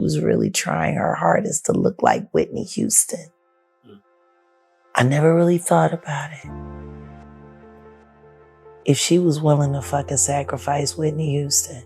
was really trying her hardest to look like Whitney Houston. I never really thought about it. If she was willing to fucking sacrifice Whitney Houston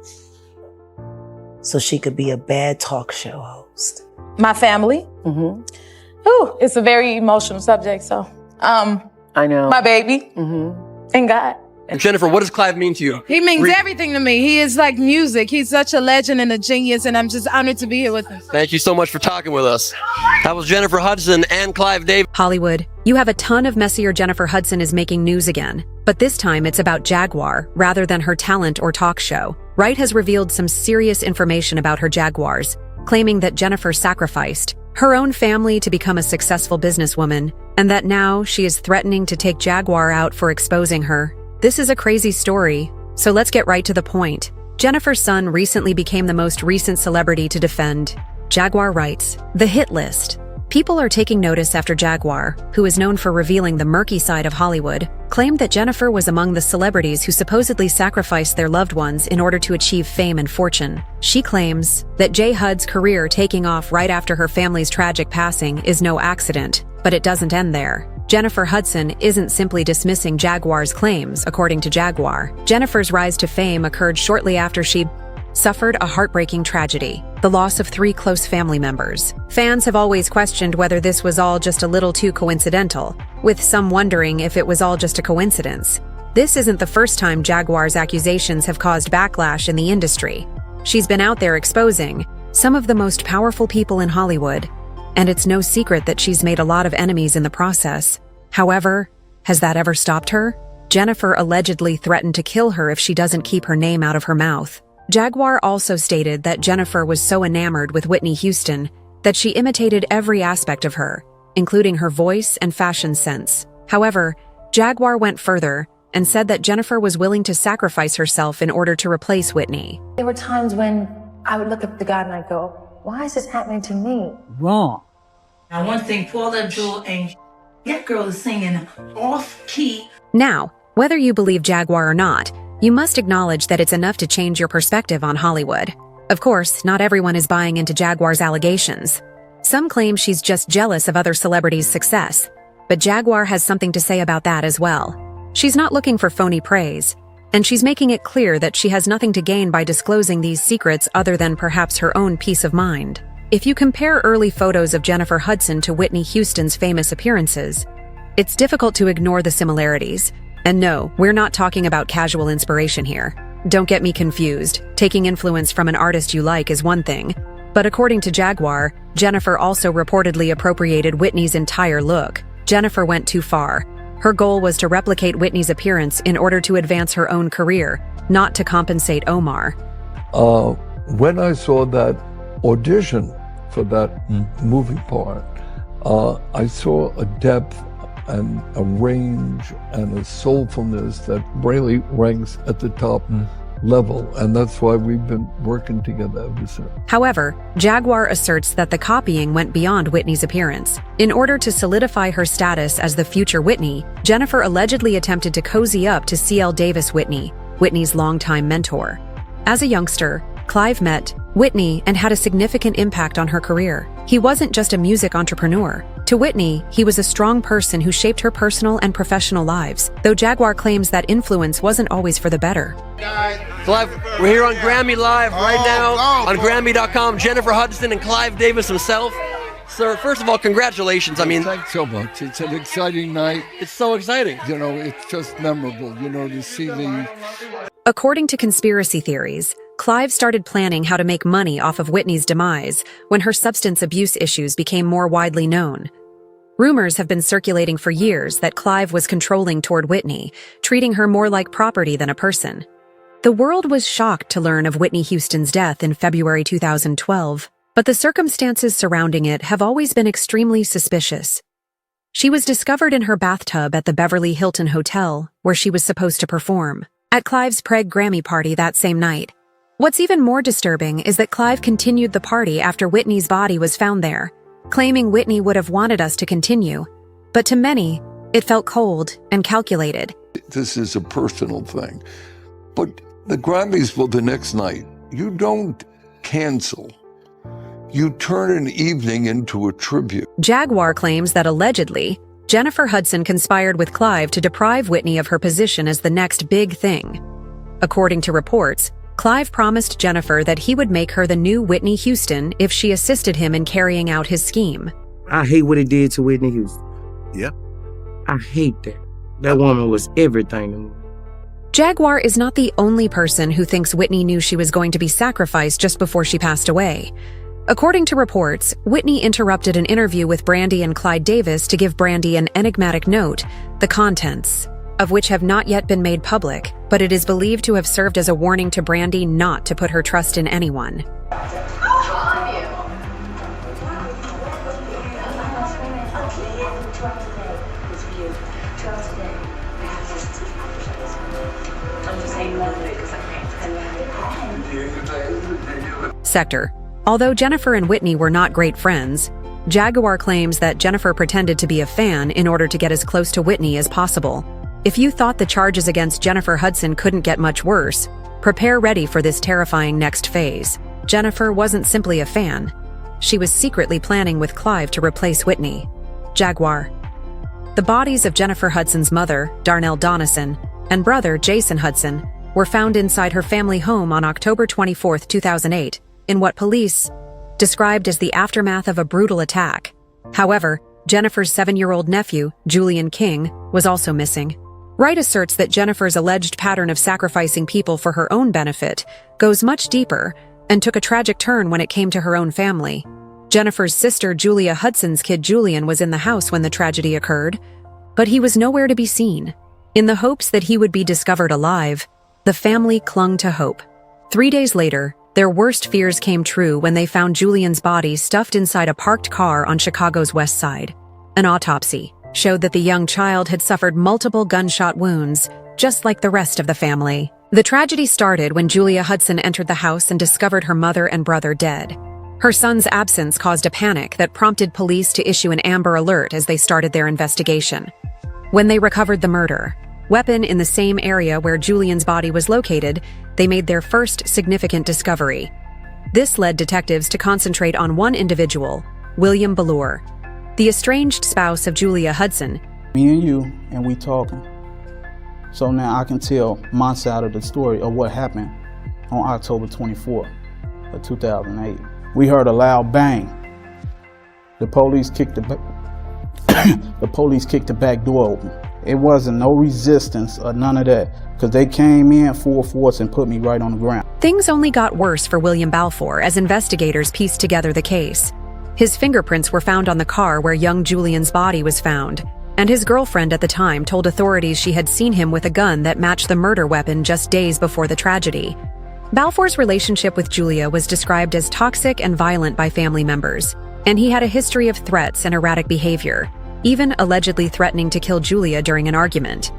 so she could be a bad talk show host. My family. Mm-hmm. Ooh, it's a very emotional subject, so. I know. My baby. Mm-hmm. And God. And Jennifer, what does Clive mean to you? He means everything to me. He is like music. He's such a legend and a genius, and I'm just honored to be here with him. Thank you so much for talking with us. That was Jennifer Hudson and Clive Davis. Hollywood, you have a ton of messier Jennifer Hudson is making news again, but this time it's about Jaguar rather than her talent or talk show. Wright has revealed some serious information about her Jaguars, claiming that Jennifer sacrificed her own family to become a successful businesswoman, and that now she is threatening to take Jaguar out for exposing her. This is a crazy story, so let's get right to the point. Jennifer's son recently became the most recent celebrity to defend. Jaguar Wright's The Hit List. People are taking notice after Jaguar, who is known for revealing the murky side of Hollywood, claimed that Jennifer was among the celebrities who supposedly sacrificed their loved ones in order to achieve fame and fortune. She claims that J. Hud's career taking off right after her family's tragic passing is no accident, but it doesn't end there. Jennifer Hudson isn't simply dismissing Jaguar's claims, according to Jaguar. Jennifer's rise to fame occurred shortly after she suffered a heartbreaking tragedy, the loss of 3 close family members. Fans have always questioned whether this was all just a little too coincidental, with some wondering if it was all just a coincidence. This isn't the first time Jaguar's accusations have caused backlash in the industry. She's been out there exposing some of the most powerful people in Hollywood, and it's no secret that she's made a lot of enemies in the process. However, has that ever stopped her? Jennifer allegedly threatened to kill her if she doesn't keep her name out of her mouth. Jaguar also stated that Jennifer was so enamored with Whitney Houston that she imitated every aspect of her, including her voice and fashion sense. However, Jaguar went further and said that Jennifer was willing to sacrifice herself in order to replace Whitney. There were times when I would look up to God and I'd go, why is this happening to me? Wrong. Now, one thing, Paula Jewel and that girl is singing off-key. Now, whether you believe Jaguar or not, you must acknowledge that it's enough to change your perspective on Hollywood. Of course, not everyone is buying into Jaguar's allegations. Some claim she's just jealous of other celebrities' success, but Jaguar has something to say about that as well. She's not looking for phony praise, and she's making it clear that she has nothing to gain by disclosing these secrets other than perhaps her own peace of mind. If you compare early photos of Jennifer Hudson to Whitney Houston's famous appearances, it's difficult to ignore the similarities. And no, we're not talking about casual inspiration here. Don't get me confused. Taking influence from an artist you like is one thing, but according to Jaguar, Jennifer also reportedly appropriated Whitney's entire look. Jennifer went too far. Her goal was to replicate Whitney's appearance in order to advance her own career, not to compensate Omar. When I saw that audition for that movie part, I saw a depth and a range and a soulfulness that really ranks at the top level, and that's why we've been working together ever since. However, Jaguar asserts that the copying went beyond Whitney's appearance. In order to solidify her status as the future Whitney, Jennifer allegedly attempted to cozy up to C.L. Davis Whitney, Whitney's longtime mentor. As a youngster, Clive met Whitney and had a significant impact on her career. He wasn't just a music entrepreneur. To Whitney, he was a strong person who shaped her personal and professional lives, though Jaguar claims that influence wasn't always for the better. Clive, we're here on Grammy Live right now on Grammy.com. Jennifer Hudson and Clive Davis himself. Sir, first of all, congratulations. I mean, thanks so much. It's an exciting night. It's so exciting. You know, it's just memorable, to see the... According to conspiracy theories, Clive started planning how to make money off of Whitney's demise when her substance abuse issues became more widely known. Rumors have been circulating for years that Clive was controlling toward Whitney, treating her more like property than a person. The world was shocked to learn of Whitney Houston's death in February 2012, but the circumstances surrounding it have always been extremely suspicious. She was discovered in her bathtub at the Beverly Hilton Hotel, where she was supposed to perform, at Clive's Preg Grammy party that same night. What's even more disturbing is that Clive continued the party after Whitney's body was found there, claiming Whitney would have wanted us to continue. But to many, it felt cold and calculated. This is a personal thing. But the Grammys for the next night, you don't cancel. You turn an evening into a tribute. Jaguar claims that allegedly, Jennifer Hudson conspired with Clive to deprive Whitney of her position as the next big thing. According to reports, Clive promised Jennifer that he would make her the new Whitney Houston if she assisted him in carrying out his scheme. I hate what he did to Whitney Houston. Yeah. I hate that. That woman was everything to me. Jaguar is not the only person who thinks Whitney knew she was going to be sacrificed just before she passed away. According to reports, Whitney interrupted an interview with Brandy and Clyde Davis to give Brandy an enigmatic note, the contents of which have not yet been made public, but it is believed to have served as a warning to Brandy not to put her trust in anyone. Sector. Although Jennifer and Whitney were not great friends, Jaguar claims that Jennifer pretended to be a fan in order to get as close to Whitney as possible. If you thought the charges against Jennifer Hudson couldn't get much worse, prepare ready for this terrifying next phase. Jennifer wasn't simply a fan. She was secretly planning with Clive to replace Whitney. Jaguar. The bodies of Jennifer Hudson's mother, Darnell Donison, and brother, Jason Hudson, were found inside her family home on October 24, 2008, in what police described as the aftermath of a brutal attack. However, Jennifer's 7-year-old nephew, Julian King, was also missing. Wright asserts that Jennifer's alleged pattern of sacrificing people for her own benefit goes much deeper and took a tragic turn when it came to her own family. Jennifer's sister, Julia Hudson's kid Julian, was in the house when the tragedy occurred, but he was nowhere to be seen. In the hopes that he would be discovered alive, the family clung to hope. 3 days later, their worst fears came true when they found Julian's body stuffed inside a parked car on Chicago's west side. An autopsy showed that the young child had suffered multiple gunshot wounds, just like the rest of the family. The tragedy started when Julia Hudson entered the house and discovered her mother and brother dead. Her son's absence caused a panic that prompted police to issue an Amber Alert as they started their investigation. When they recovered the murder weapon in the same area where Julian's body was located, they made their first significant discovery. This led detectives to concentrate on one individual, William Ballure, the estranged spouse of Julia Hudson. Me and you, and we talking. So now I can tell my side of the story of what happened on October 24th of 2008. We heard a loud bang. The police kicked the back door open. It wasn't no resistance or none of that, because they came in full force and put me right on the ground. Things only got worse for William Balfour as investigators pieced together the case. His fingerprints were found on the car where young Julian's body was found, and his girlfriend at the time told authorities she had seen him with a gun that matched the murder weapon just days before the tragedy. Balfour's relationship with Julia was described as toxic and violent by family members, and he had a history of threats and erratic behavior, even allegedly threatening to kill Julia during an argument.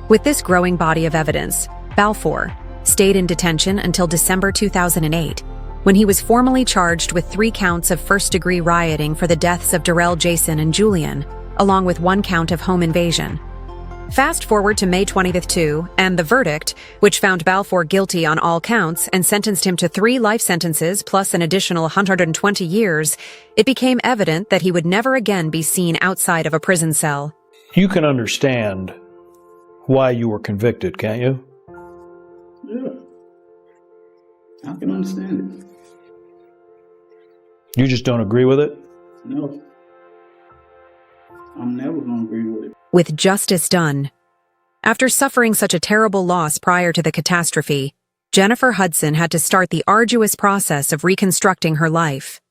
With this growing body of evidence, Balfour stayed in detention until December 2008, when he was formally charged with 3 counts of first-degree rioting for the deaths of Darrell, Jason, and Julian, along with 1 count of home invasion. Fast forward to May 22, and the verdict, which found Balfour guilty on all counts and sentenced him to 3 life sentences plus an additional 120 years, it became evident that he would never again be seen outside of a prison cell. You can understand why you were convicted, can't you? Yeah. I can understand it. You just don't agree with it? No. I'm never going to agree with it. With justice done. After suffering such a terrible loss prior to the catastrophe, Jennifer Hudson had to start the arduous process of reconstructing her life.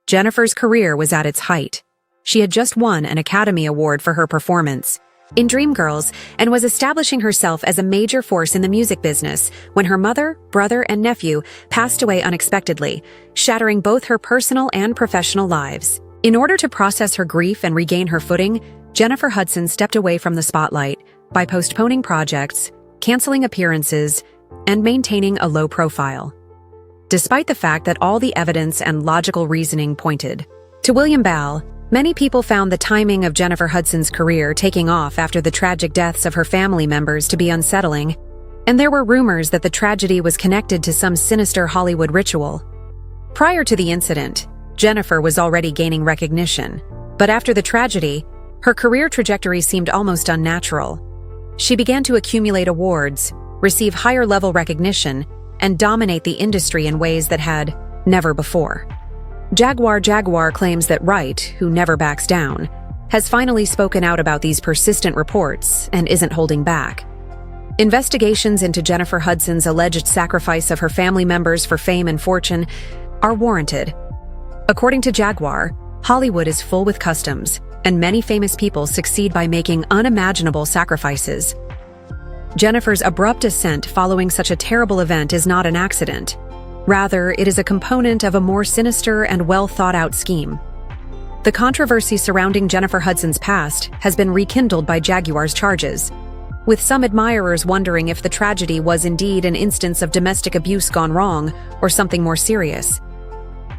Jennifer's career was at its height. She had just won an Academy Award for her performance in Dreamgirls and was establishing herself as a major force in the music business when her mother, brother, and nephew passed away unexpectedly, shattering both her personal and professional lives. In order to process her grief and regain her footing, Jennifer Hudson stepped away from the spotlight by postponing projects, canceling appearances, and maintaining a low profile. Despite the fact that all the evidence and logical reasoning pointed to William Ball, many people found the timing of Jennifer Hudson's career taking off after the tragic deaths of her family members to be unsettling, and there were rumors that the tragedy was connected to some sinister Hollywood ritual. Prior to the incident, Jennifer was already gaining recognition, but after the tragedy, her career trajectory seemed almost unnatural. She began to accumulate awards, receive higher-level recognition, and dominate the industry in ways that had never before. Jaguar claims that Wright, who never backs down, has finally spoken out about these persistent reports and isn't holding back. Investigations into Jennifer Hudson's alleged sacrifice of her family members for fame and fortune are warranted. According to Jaguar, Hollywood is full with customs, and many famous people succeed by making unimaginable sacrifices. Jennifer's abrupt ascent following such a terrible event is not an accident. Rather, it is a component of a more sinister and well-thought-out scheme. The controversy surrounding Jennifer Hudson's past has been rekindled by Jaguar's charges, with some admirers wondering if the tragedy was indeed an instance of domestic abuse gone wrong or something more serious.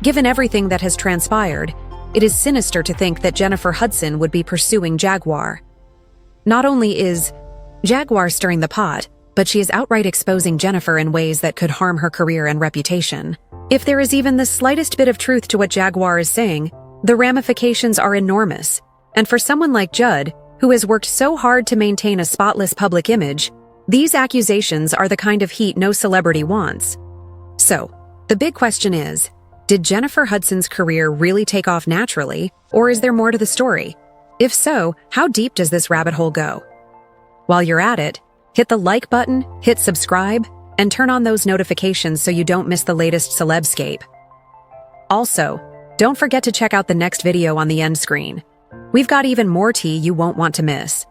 Given everything that has transpired, it is sinister to think that Jennifer Hudson would be pursuing Jaguar. Not only is Jaguar stirring the pot, but she is outright exposing Jennifer in ways that could harm her career and reputation. If there is even the slightest bit of truth to what Jaguar is saying, the ramifications are enormous. And for someone like Judd, who has worked so hard to maintain a spotless public image, these accusations are the kind of heat no celebrity wants. So, the big question is, did Jennifer Hudson's career really take off naturally, or is there more to the story? If so, how deep does this rabbit hole go? While you're at it, hit the like button, hit subscribe, and turn on those notifications so you don't miss the latest celebscape. Also, don't forget to check out the next video on the end screen. We've got even more tea you won't want to miss.